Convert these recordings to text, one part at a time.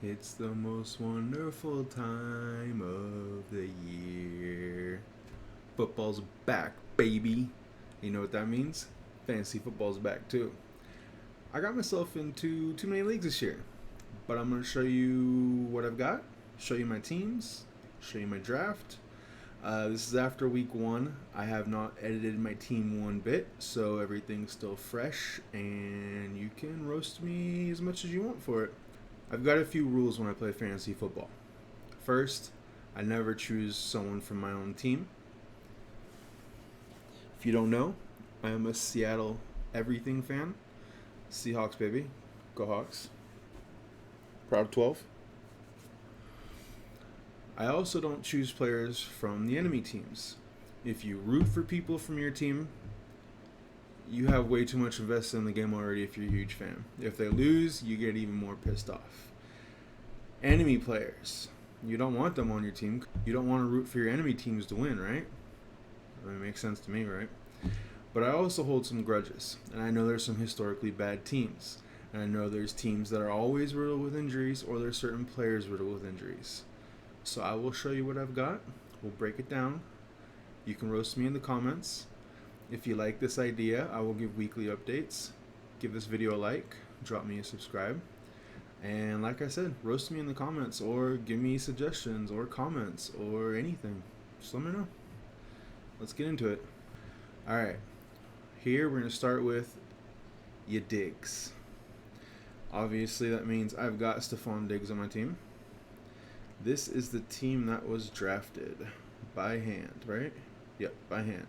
It's the most wonderful time of the year. Football's back, baby. You know what that means? Fantasy football's back too. I got myself into too many leagues this year, but I'm going to show you what I've got, show you my teams, show you my draft. This is after week one. I have not edited my team one bit, so everything's still fresh, and you can roast me as much as you want for it. I've got a few rules when I play fantasy football. First, I never choose someone from my own team. If you don't know, I am a Seattle everything fan. Seahawks, baby. Go Hawks. Proud 12. I also don't choose players from the enemy teams. If you root for people from your team, you have way too much invested in the game already if you're a huge fan. If they lose, you get even more pissed off. Enemy players. You don't want them on your team. You don't want to root for your enemy teams to win, right? I mean, it makes sense to me, right? But I also hold some grudges, and I know there's some historically bad teams. And I know there's teams that are always riddled with injuries, or there's certain players riddled with injuries. So I will show you what I've got. We'll break it down. You can roast me in the comments. If you like this idea, I will give weekly updates. Give this video a like, drop me a subscribe. And like I said, roast me in the comments or give me suggestions or comments or anything. Just let me know. Let's get into it. Alright, here we're going to start with your Diggs. Obviously that means I've got Stephon Diggs on my team. This is the team that was drafted by hand, right? Yep, by hand.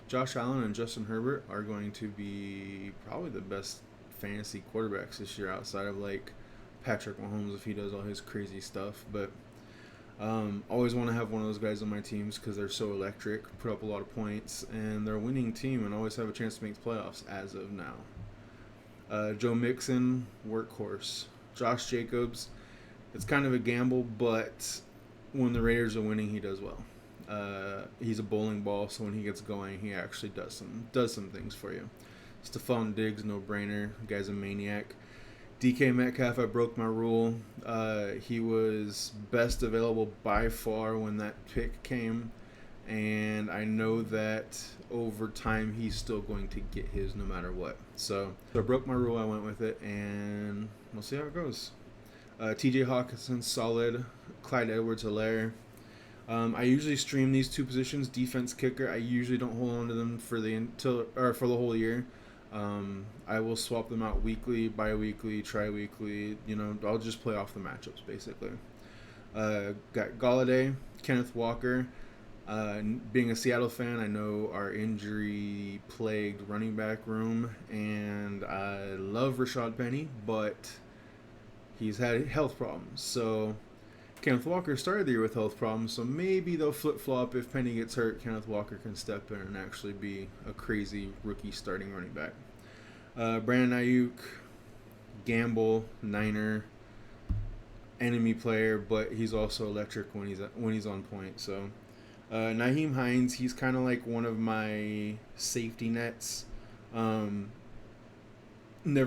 Josh Allen and Justin Herbert are going to be probably the best fantasy quarterbacks this year outside of like Patrick Mahomes if he does all his crazy stuff. But always want to have one of those guys on my teams because they're so electric, put up a lot of points, and they're a winning team and always have a chance to make the playoffs as of now. Joe Mixon, workhorse. Josh Jacobs, it's kind of a gamble, but when the Raiders are winning, he does well. He's a bowling ball, so when he gets going, he actually does some things for you. Stephon Diggs, no brainer. The guy's a maniac. DK Metcalf, I broke my rule. He was best available by far when that pick came, and I know that over time he's still going to get his no matter what. So I broke my rule. I went with it, and we'll see how it goes. TJ Hawkinson, solid. Clyde Edwards-Helaire. I usually stream these two positions, defense, kicker. I usually don't hold on to them for the whole year. I will swap them out weekly, bi-weekly, tri-weekly. I'll just play off the matchups basically. Got Galladay, Kenneth Walker. Being a Seattle fan, I know our injury-plagued running back room, and I love Rashad Penny, but he's had health problems. So Kenneth Walker started the year with health problems, so maybe they'll flip-flop. If Penny gets hurt, Kenneth Walker can step in and actually be a crazy rookie starting running back. Brandon Ayuk, gamble, Niner, enemy player, but he's also electric when he's on point. So Nyheim Hines, he's kind of like one of my safety nets. Never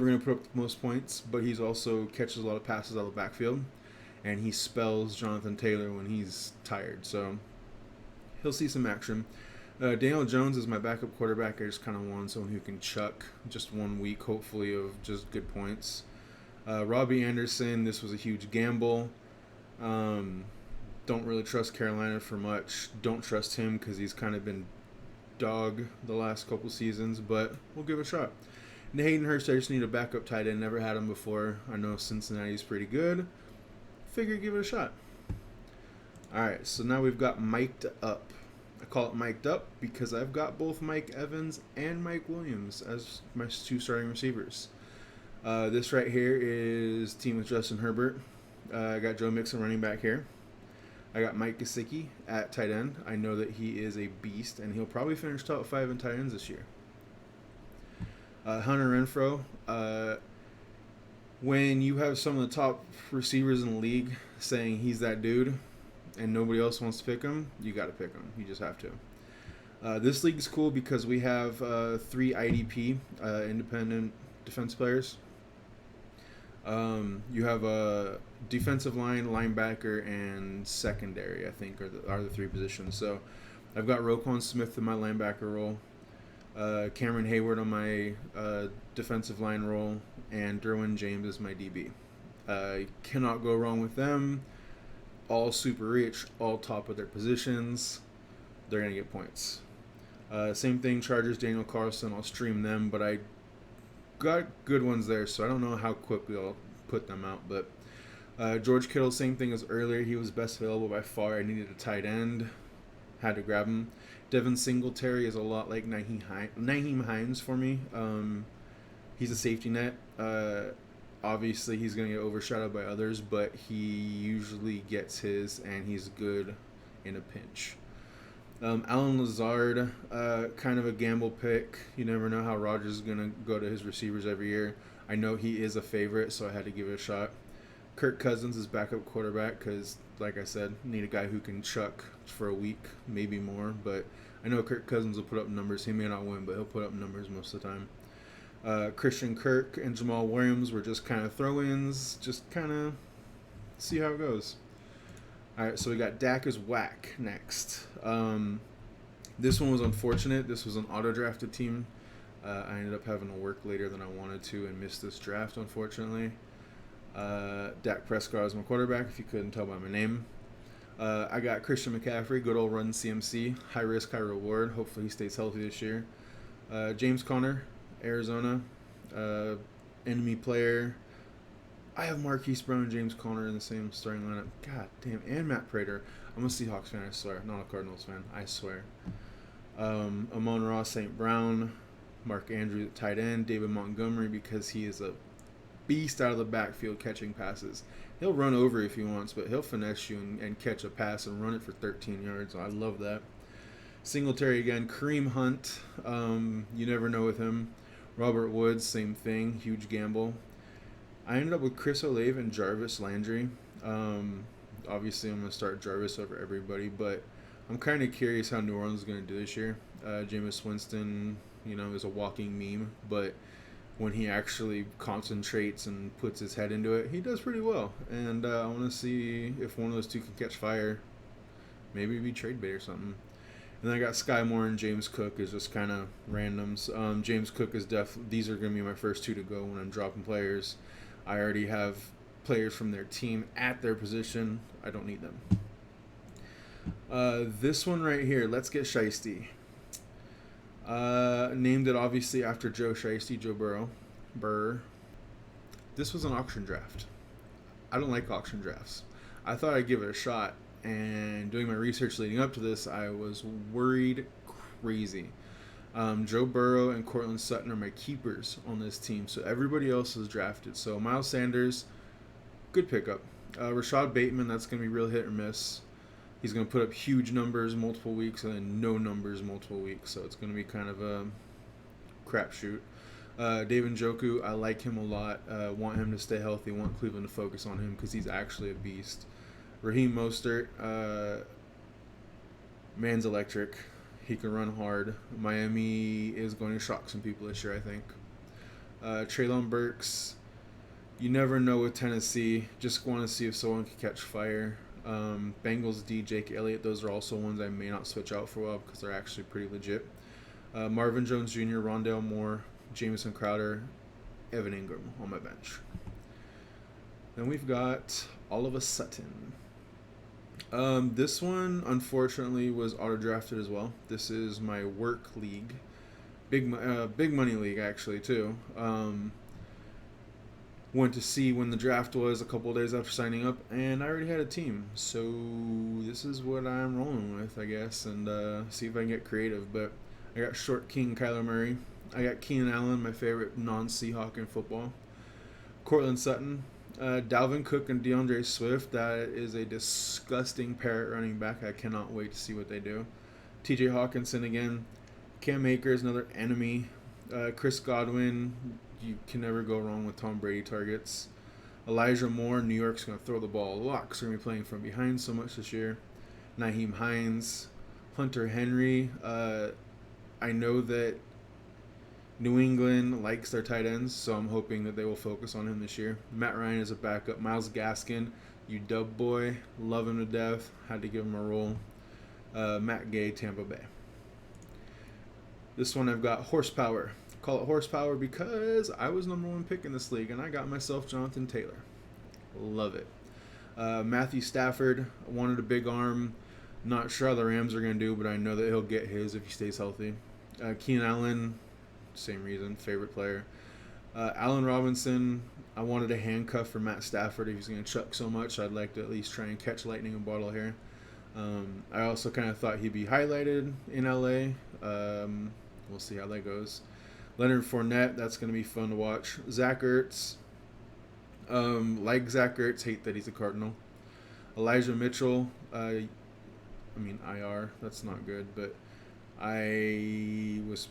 going to put up the most points, but he's also catches a lot of passes out of the backfield. And he spells Jonathan Taylor when he's tired. So he'll see some action. Daniel Jones is my backup quarterback. I just kind of want someone who can chuck just 1 week, hopefully, of just good points. Robbie Anderson, this was a huge gamble. Don't really trust Carolina for much. Don't trust him because he's kind of been dog the last couple seasons, but we'll give it a shot. And Hayden Hurst, I just need a backup tight end. Never had him before. I know Cincinnati's pretty good. Figure give it a shot. Alright, so now we've got mic'd up. I call it mic'd up because I've got both Mike Evans and Mike Williams as my two starting receivers. This right here is team with Justin Herbert. I got Joe Mixon running back here. I got Mike Gesicki at tight end. I know that he is a beast, and he'll probably finish top 5 in tight ends this year. Hunter Renfrow. When you have some of the top receivers in the league saying he's that dude and nobody else wants to pick him, you got to pick him. You just have to. This league is cool because we have 3 IDP, independent defense players. You have a defensive line, linebacker, and secondary. I think are the three positions. So I've got Roquan Smith in my linebacker role, Cameron Hayward on my defensive line role, and Derwin James is my DB. Cannot go wrong with them. All super rich, all top of their positions. They're gonna get points. Same thing, Chargers, Daniel Carlson. I'll stream them, but I got good ones there, so I don't know how quickly I'll put them out. But George Kittle, same thing as earlier. He was best available by far. I needed a tight end, had to grab him. Devin Singletary is a lot like Nyheim Hines for me. He's a safety net. Obviously, he's going to get overshadowed by others, but he usually gets his, and he's good in a pinch. Alan Lazard, kind of a gamble pick. You never know how Rodgers is going to go to his receivers every year. I know he is a favorite, so I had to give it a shot. Kirk Cousins is backup quarterback because, like I said, need a guy who can chuck for a week, maybe more. But I know Kirk Cousins will put up numbers. He may not win, but he'll put up numbers most of the time. Christian Kirk and Jamal Williams were just kind of throw-ins, just kind of see how it goes. All right, so we got Dak is whack next. This one was unfortunate. This was an auto-drafted team. I ended up having to work later than I wanted to and missed this draft, unfortunately. Dak Prescott is my quarterback, if you couldn't tell by my name. I got Christian McCaffrey, good old run CMC. High risk, high reward. Hopefully he stays healthy this year. James Conner, Arizona, enemy player. I have Marquise Brown and James Conner in the same starting lineup. God damn, and Matt Prater. I'm a Seahawks fan, I swear. Not a Cardinals fan, I swear. Amon-Ra St. Brown, Mark Andrews at tight end, David Montgomery because he is a beast out of the backfield catching passes. He'll run over if he wants, but he'll finesse you and catch a pass and run it for 13 yards. I love that. Singletary again. Kareem Hunt. You never know with him. Robert Woods, same thing. Huge gamble. I ended up with Chris Olave and Jarvis Landry. Obviously, I'm going to start Jarvis over everybody, but I'm kind of curious how New Orleans is going to do this year. Jameis Winston, is a walking meme, but when he actually concentrates and puts his head into it, he does pretty well. And I want to see if one of those two can catch fire. Maybe be trade bait or something. And then I got Sky Moore and James Cook is just kind of randoms. James Cook is these are going to be my first two to go when I'm dropping players. I already have players from their team at their position. I don't need them. This one right here, Let's Get Shiesty. Named it obviously after Joe Shiesty, Joe Burrow. This was an auction draft. I don't like auction drafts. I thought I'd give it a shot, and doing my research leading up to this, I was worried crazy. Joe Burrow and Cortland Sutton are my keepers on this team, so everybody else is drafted. So Miles Sanders, good pickup. Rashad Bateman, that's going to be real hit or miss. He's going to put up huge numbers multiple weeks and then no numbers multiple weeks, so it's going to be kind of a crapshoot. David Njoku, I like him a lot. Want him to stay healthy. Want Cleveland to focus on him because he's actually a beast. Raheem Mostert, man's electric. He can run hard. Miami is going to shock some people this year, I think. Treylon Burks, you never know with Tennessee. Just want to see if someone can catch fire. Bengals D, Jake Elliott, those are also ones I may not switch out for a while because they're actually pretty legit. Marvin Jones Jr., Rondale Moore, Jamison Crowder, Evan Ingram on my bench. Then we've got Oliver Sutton. This one, unfortunately, was auto-drafted as well. This is my work league. Big money league, actually, too. Went to see when the draft was a couple of days after signing up, and I already had a team. So this is what I'm rolling with, I guess, and see if I can get creative. But I got Short King Kyler Murray. I got Keenan Allen, my favorite non-Seahawk in football. Cortland Sutton. Dalvin Cook and DeAndre Swift. That is a disgusting pair at running back. I cannot wait to see what they do. TJ Hawkinson again. Cam Akers, another enemy. Chris Godwin. You can never go wrong with Tom Brady targets. Elijah Moore. New York's going to throw the ball a lot because they're going to be playing from behind so much this year. Nyheim Hines. Hunter Henry. I know that New England likes their tight ends, so I'm hoping that they will focus on him this year. Matt Ryan is a backup. Myles Gaskin, you dub boy, love him to death. Had to give him a role. Matt Gay, Tampa Bay. This one I've got horsepower. Call it horsepower because I was number one pick in this league, and I got myself Jonathan Taylor. Love it. Matthew Stafford wanted a big arm. Not sure how the Rams are going to do, but I know that he'll get his if he stays healthy. Keenan Allen, same reason, favorite player. Allen Robinson, I wanted a handcuff for Matt Stafford. If he's going to chuck so much, I'd like to at least try and catch lightning in a bottle here. I also kind of thought he'd be highlighted in LA. We'll see how that goes. Leonard Fournette, that's going to be fun to watch. Zach Ertz, like Zach Ertz, hate that he's a Cardinal. Elijah Mitchell, IR, that's not good, but I was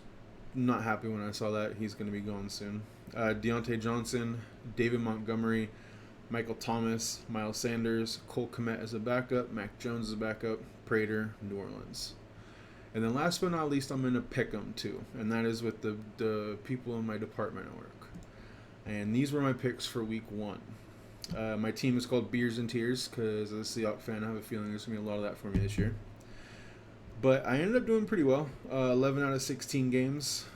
not happy when I saw that. He's going to be gone soon. Deontay Johnson, David Montgomery, Michael Thomas, Miles Sanders, Cole Kmet as a backup, Mac Jones as a backup, Prater, New Orleans. And then last but not least, I'm going to pick them too, and that is with the people in my department at work. And these were my picks for week 1. My team is called Beers and Tears because as a Seahawks fan, I have a feeling there's going to be a lot of that for me this year. But I ended up doing pretty well. 11 out of 16 games.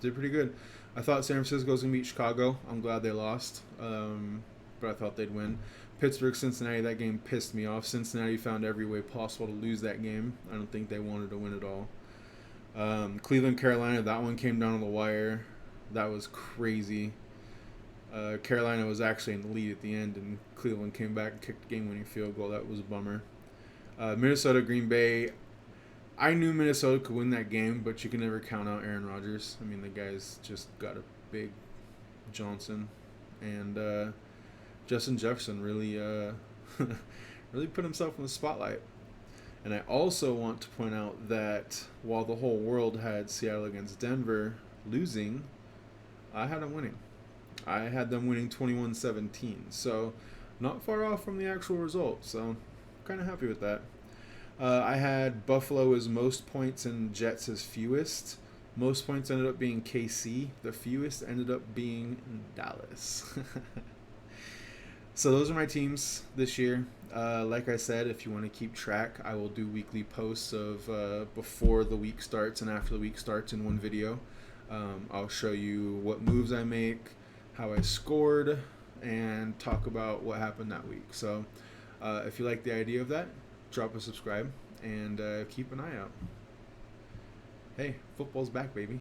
Did pretty good. I thought San Francisco was going to beat Chicago. I'm glad they lost. But I thought they'd win. Pittsburgh, Cincinnati, that game pissed me off. Cincinnati found every way possible to lose that game. I don't think they wanted to win at all. Cleveland, Carolina, that one came down to the wire. That was crazy. Carolina was actually in the lead at the end, and Cleveland came back and kicked the game-winning field goal. That was a bummer. Minnesota, Green Bay. I knew Minnesota could win that game, but you can never count out Aaron Rodgers. I mean, the guy's just got a big Johnson. And Justin Jefferson really really put himself in the spotlight. And I also want to point out that while the whole world had Seattle against Denver losing, I had them winning. I had them winning 21-17. So not far off from the actual result. So kind of happy with that. I had Buffalo as most points and Jets as fewest. Most points ended up being KC. The fewest ended up being Dallas. So those are my teams this year. Like I said, if you want to keep track, I will do weekly posts of before the week starts and after the week starts in one video. I'll show you what moves I make, how I scored, and talk about what happened that week. So if you like the idea of that, drop a subscribe and keep an eye out. Hey, football's back, baby.